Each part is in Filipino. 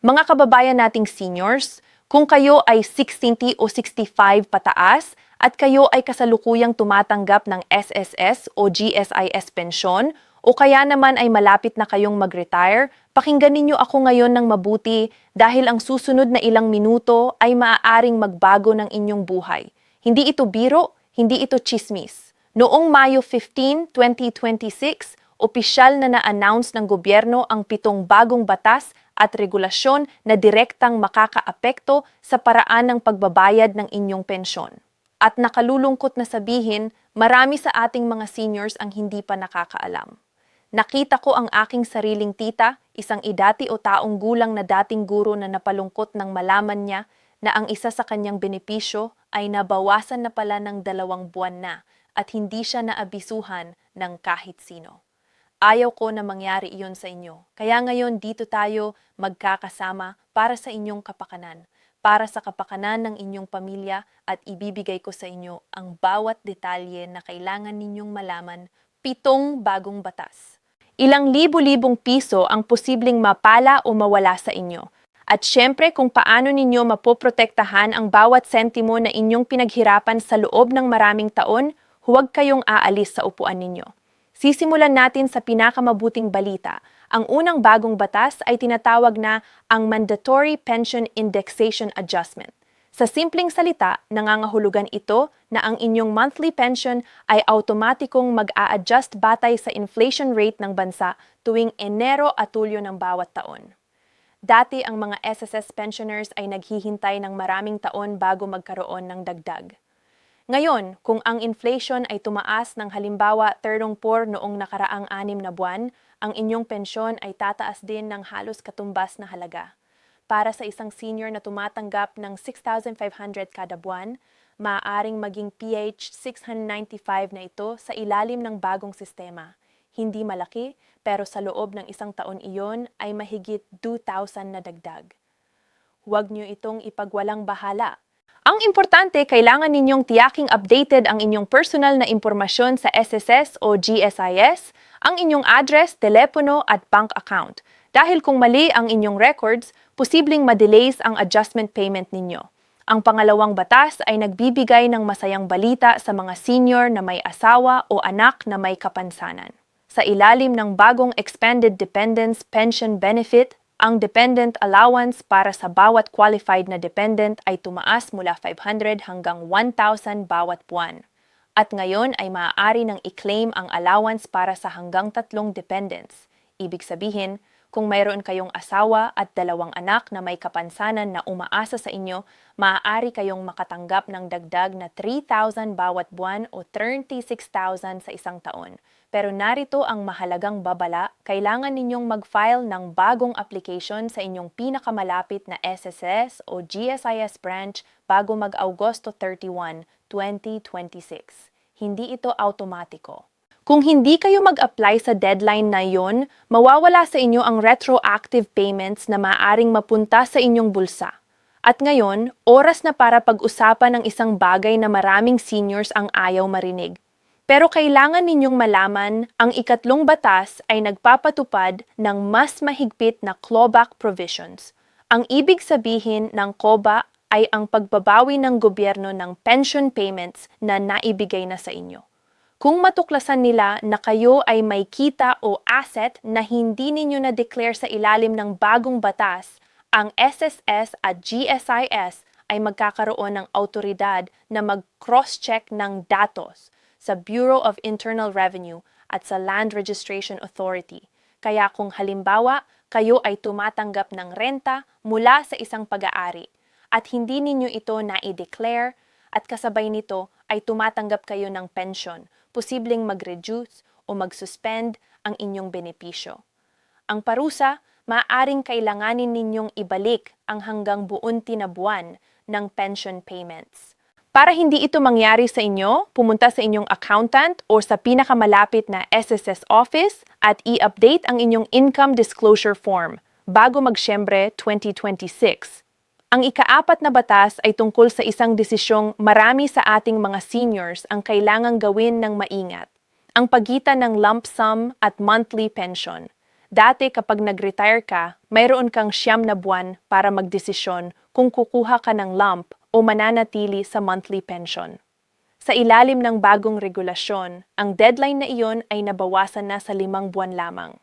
Mga kababayan nating seniors, kung kayo ay 60 o 65 pataas at kayo ay kasalukuyang tumatanggap ng SSS o GSIS pensyon o kaya naman ay malapit na kayong mag-retire, pakinggan ninyo ako ngayon ng mabuti dahil ang susunod na ilang minuto ay maaaring magbago ng inyong buhay. Hindi ito biro, hindi ito chismis. Noong Mayo 15, 2026, opisyal na na-announce ng gobyerno ang 7 bagong batas at regulasyon na direktang makakaapekto sa paraan ng pagbabayad ng inyong pensyon. At nakalulungkot na sabihin, marami sa ating mga seniors ang hindi pa nakakaalam. Nakita ko ang aking sariling tita, isang idati o taong gulang na dating guro na napalungkot nang malaman niya na ang isa sa kanyang benepisyo ay nabawasan na pala ng 2 buwan na at hindi siya naabisuhan ng kahit sino. Ayaw ko na mangyari iyon sa inyo. Kaya ngayon dito tayo magkakasama para sa inyong kapakanan, para sa kapakanan ng inyong pamilya at ibibigay ko sa inyo ang bawat detalye na kailangan ninyong malaman. 7 bagong batas. Ilang libo-libong piso ang posibleng mapala o mawala sa inyo. At syempre kung paano ninyo mapoprotektahan ang bawat sentimo na inyong pinaghirapan sa loob ng maraming taon, huwag kayong aalis sa upuan ninyo. Sisimulan natin sa pinakamabuting balita. Ang unang bagong batas ay tinatawag na ang Mandatory Pension Indexation Adjustment. Sa simpleng salita, nangangahulugan ito na ang inyong monthly pension ay automatikong mag-a-adjust batay sa inflation rate ng bansa tuwing Enero at Hulyo ng bawat taon. Dati ang mga SSS pensioners ay naghihintay ng maraming taon bago magkaroon ng dagdag. Ngayon, kung ang inflation ay tumaas ng halimbawa 34 noong nakaraang 6 na buwan, ang inyong pensyon ay tataas din ng halos katumbas na halaga. Para sa isang senior na tumatanggap ng 6,500 kada buwan, maaaring maging PH 695 na ito sa ilalim ng bagong sistema. Hindi malaki, pero sa loob ng isang taon iyon ay mahigit 2,000 na dagdag. Huwag niyo itong ipagwalang bahala. Ang importante, kailangan ninyong tiyaking updated ang inyong personal na impormasyon sa SSS o GSIS, ang inyong address, telepono at bank account. Dahil kung mali ang inyong records, posibleng ma-delays ang adjustment payment ninyo. Ang pangalawang batas ay nagbibigay ng masayang balita sa mga senior na may asawa o anak na may kapansanan. Sa ilalim ng bagong Expanded Dependents Pension Benefit, ang dependent allowance para sa bawat qualified na dependent ay tumaas mula 500 hanggang 1,000 bawat buwan. At ngayon ay maaari nang i-claim ang allowance para sa hanggang 3 dependents. Ibig sabihin, kung mayroon kayong asawa at 2 anak na may kapansanan na umaasa sa inyo, maaari kayong makatanggap ng dagdag na 3,000 bawat buwan o 36,000 sa isang taon. Pero narito ang mahalagang babala, kailangan ninyong mag-file ng bagong application sa inyong pinakamalapit na SSS o GSIS branch bago mag-Agosto 31, 2026. Hindi ito automatiko. Kung hindi kayo mag-apply sa deadline na yon, mawawala sa inyo ang retroactive payments na maaaring mapunta sa inyong bulsa. At ngayon, oras na para pag-usapan ng isang bagay na maraming seniors ang ayaw marinig. Pero kailangan ninyong malaman, ang 3 batas ay nagpapatupad ng mas mahigpit na clawback provisions. Ang ibig sabihin ng COBA ay ang pagbabawi ng gobyerno ng pension payments na naibigay na sa inyo. Kung matuklasan nila na kayo ay may kita o asset na hindi ninyo na-declare sa ilalim ng bagong batas, ang SSS at GSIS ay magkakaroon ng autoridad na mag-cross-check ng datos sa Bureau of Internal Revenue at sa Land Registration Authority. Kaya kung halimbawa, kayo ay tumatanggap ng renta mula sa isang pag-aari at hindi ninyo ito na-i-declare at kasabay nito ay tumatanggap kayo ng pension, posibleng mag-reduce o mag-suspend ang inyong benepisyo. Ang parusa, maaaring kailanganin ninyong ibalik ang hanggang buon tinabuan ng pension payments. Para hindi ito mangyari sa inyo, pumunta sa inyong accountant o sa pinakamalapit na SSS office at i-update ang inyong income disclosure form bago mag-Syembre 2026. Ang ika-4 na batas ay tungkol sa isang desisyong marami sa ating mga seniors ang kailangang gawin ng maingat, ang pagitan ng lump sum at monthly pension. Dati kapag nag-retire ka, mayroon kang 9 na buwan para magdesisyon kung kukuha ka ng lump o mananatili sa monthly pension. Sa ilalim ng bagong regulasyon, ang deadline na iyon ay nabawasan na sa 5 buwan lamang.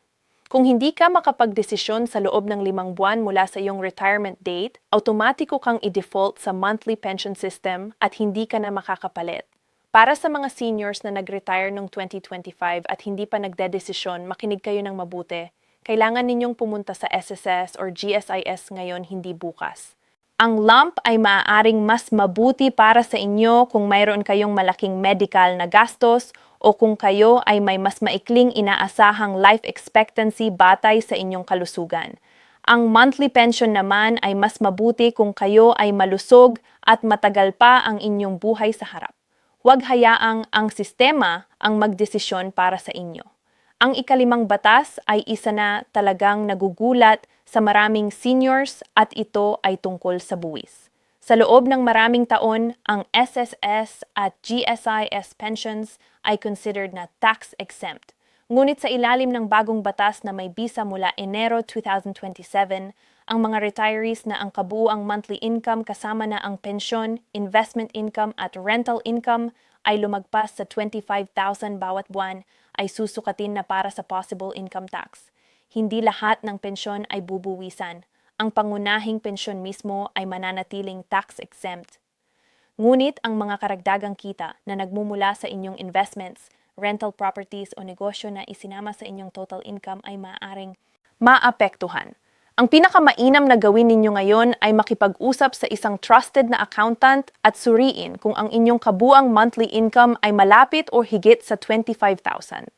Kung hindi ka makapagdesisyon sa loob ng 5 buwan mula sa iyong retirement date, automatiko kang i-default sa monthly pension system at hindi ka na makakapalit. Para sa mga seniors na nag-retire noong 2025 at hindi pa nagdedesisyon, makinig kayo ng mabuti. Kailangan ninyong pumunta sa SSS or GSIS ngayon, hindi bukas. Ang lump ay maaaring mas mabuti para sa inyo kung mayroon kayong malaking medical na gastos o kung kayo ay may mas maikling inaasahang life expectancy batay sa inyong kalusugan. Ang monthly pension naman ay mas mabuti kung kayo ay malusog at matagal pa ang inyong buhay sa harap. Huwag hayaang ang sistema ang magdesisyon para sa inyo. Ang ika-5 batas ay isa na talagang nagugulat sa maraming seniors at ito ay tungkol sa buwis. Sa loob ng maraming taon, ang SSS at GSIS pensions ay considered na tax-exempt. Ngunit sa ilalim ng bagong batas na may bisa mula Enero 2027, ang mga retirees na ang kabuuang monthly income kasama na ang pensyon, investment income at rental income ay lumagpas sa 25,000 bawat buwan ay susukatin na para sa possible income tax. Hindi lahat ng pensyon ay bubuwisan. Ang pangunahing pensyon mismo ay mananatiling tax-exempt. Ngunit ang mga karagdagang kita na nagmumula sa inyong investments, rental properties o negosyo na isinama sa inyong total income ay maaaring maapektuhan. Ang pinakamainam na gawin ninyo ngayon ay makipag-usap sa isang trusted na accountant at suriin kung ang inyong kabuang monthly income ay malapit o higit sa 25,000.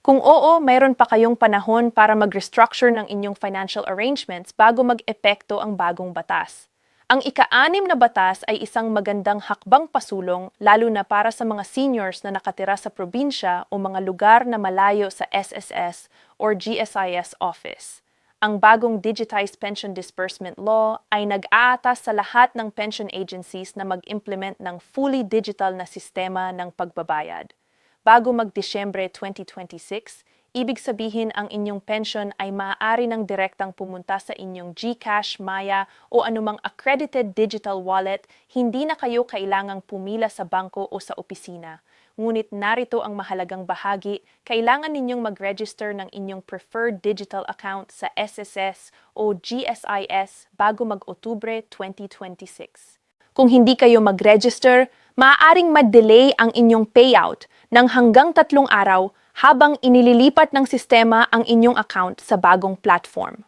Kung oo, mayroon pa kayong panahon para mag-restructure ng inyong financial arrangements bago mag-epekto ang bagong batas. Ang ika-6 na batas ay isang magandang hakbang pasulong lalo na para sa mga seniors na nakatira sa probinsya o mga lugar na malayo sa SSS or GSIS office. Ang bagong Digitized Pension Disbursement Law ay nag-aatas sa lahat ng pension agencies na mag-implement ng fully digital na sistema ng pagbabayad. Bago mag-Disyembre 2026, ibig sabihin ang inyong pension ay maaari ng direktang pumunta sa inyong GCash, Maya o anumang accredited digital wallet, hindi na kayo kailangang pumila sa bangko o sa opisina. Ngunit narito ang mahalagang bahagi, kailangan ninyong mag-register ng inyong preferred digital account sa SSS o GSIS bago mag-Otubre 2026. Kung hindi kayo mag-register, maaaring ma-delay ang inyong payout ng hanggang 3 araw habang inililipat ng sistema ang inyong account sa bagong platform.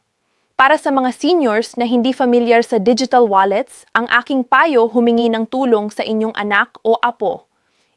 Para sa mga seniors na hindi familiar sa digital wallets, ang aking payo humingi ng tulong sa inyong anak o apo.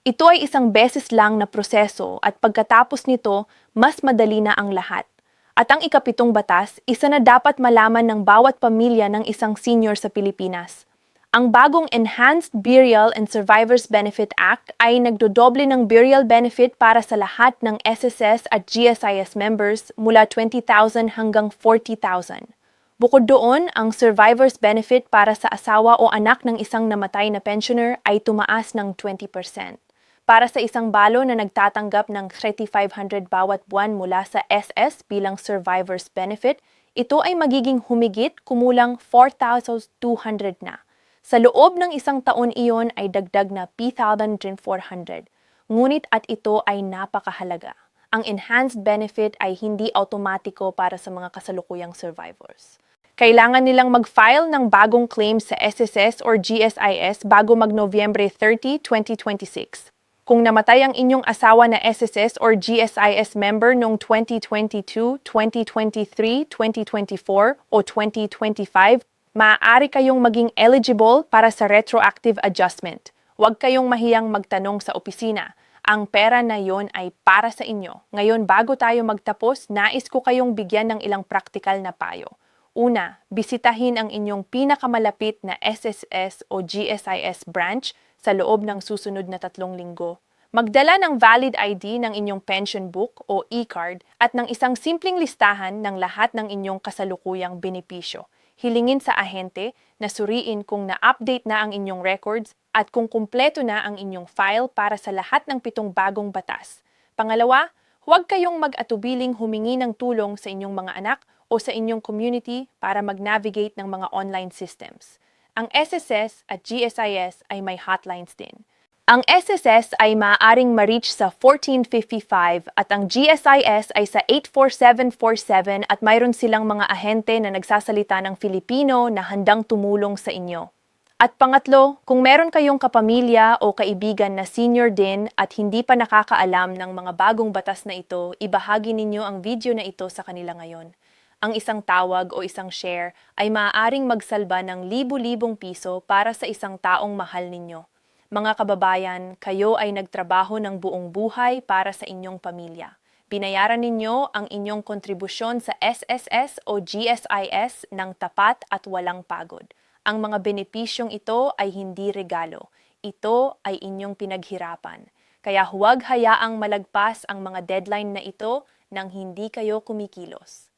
Ito ay isang beses lang na proseso at pagkatapos nito, mas madali na ang lahat. At ang ika-7 batas, isa na dapat malaman ng bawat pamilya ng isang senior sa Pilipinas. Ang bagong Enhanced Burial and Survivors Benefit Act ay nagdodoble ng burial benefit para sa lahat ng SSS at GSIS members mula 20,000 hanggang 40,000. Bukod doon, ang survivor's benefit para sa asawa o anak ng isang namatay na pensioner ay tumaas ng 20%. Para sa isang balo na nagtatanggap ng 3,500 bawat buwan mula sa SS bilang survivor's benefit, ito ay magiging humigit kumulang 4,200 na. Sa loob ng isang taon iyon ay dagdag na P1,400. Ngunit at ito ay napakahalaga. Ang enhanced benefit ay hindi automatiko para sa mga kasalukuyang survivors. Kailangan nilang mag-file ng bagong claim sa SSS or GSIS bago mag-Nobyembre 30, 2026. Kung namatay ang inyong asawa na SSS or GSIS member noong 2022, 2023, 2024 o 2025, maaari kayong maging eligible para sa retroactive adjustment. Huwag kayong mahiyang magtanong sa opisina. Ang pera na yon ay para sa inyo. Ngayon, bago tayo magtapos, nais ko kayong bigyan ng ilang praktikal na payo. Una, bisitahin ang inyong pinakamalapit na SSS o GSIS branch sa loob ng susunod na 3 linggo. Magdala ng valid ID ng inyong pension book o e-card at ng isang simpleng listahan ng lahat ng inyong kasalukuyang benepisyo. Hilingin sa ahente na suriin kung na-update na ang inyong records at kung kumpleto na ang inyong file para sa lahat ng 7 bagong batas. Pangalawa, Huwag kayong mag-atubiling humingi ng tulong sa inyong mga anak o sa inyong community para mag-navigate ng mga online systems. Ang SSS at GSIS ay may hotlines din. Ang SSS ay maaaring ma-reach sa 1455 at ang GSIS ay sa 84747 at mayroon silang mga ahente na nagsasalita ng Filipino na handang tumulong sa inyo. At pangatlo, kung meron kayong kapamilya o kaibigan na senior din at hindi pa nakakaalam ng mga bagong batas na ito, ibahagi ninyo ang video na ito sa kanila ngayon. Ang isang tawag o isang share ay maaaring magsalba ng libu-libong piso para sa isang taong mahal ninyo. Mga kababayan, kayo ay nagtrabaho ng buong buhay para sa inyong pamilya. Binayaran ninyo ang inyong kontribusyon sa SSS o GSIS ng tapat at walang pagod. Ang mga benepisyong ito ay hindi regalo. Ito ay inyong pinaghirapan. Kaya huwag hayaang malagpas ang mga deadline na ito nang hindi kayo kumikilos.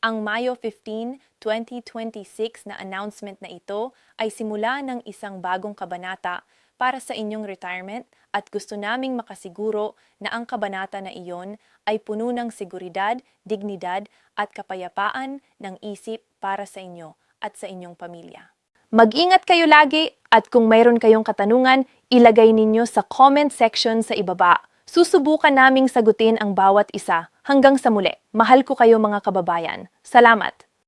Ang Mayo 15, 2026 na announcement na ito ay simula ng isang bagong kabanata para sa inyong retirement at gusto naming makasiguro na ang kabanata na iyon ay puno ng seguridad, dignidad at kapayapaan ng isip para sa inyo at sa inyong pamilya. Mag-ingat kayo lagi at kung mayroon kayong katanungan, ilagay ninyo sa comment section sa ibaba. Susubukan naming sagutin ang bawat isa. Hanggang sa muli, mahal ko kayo mga kababayan. Salamat!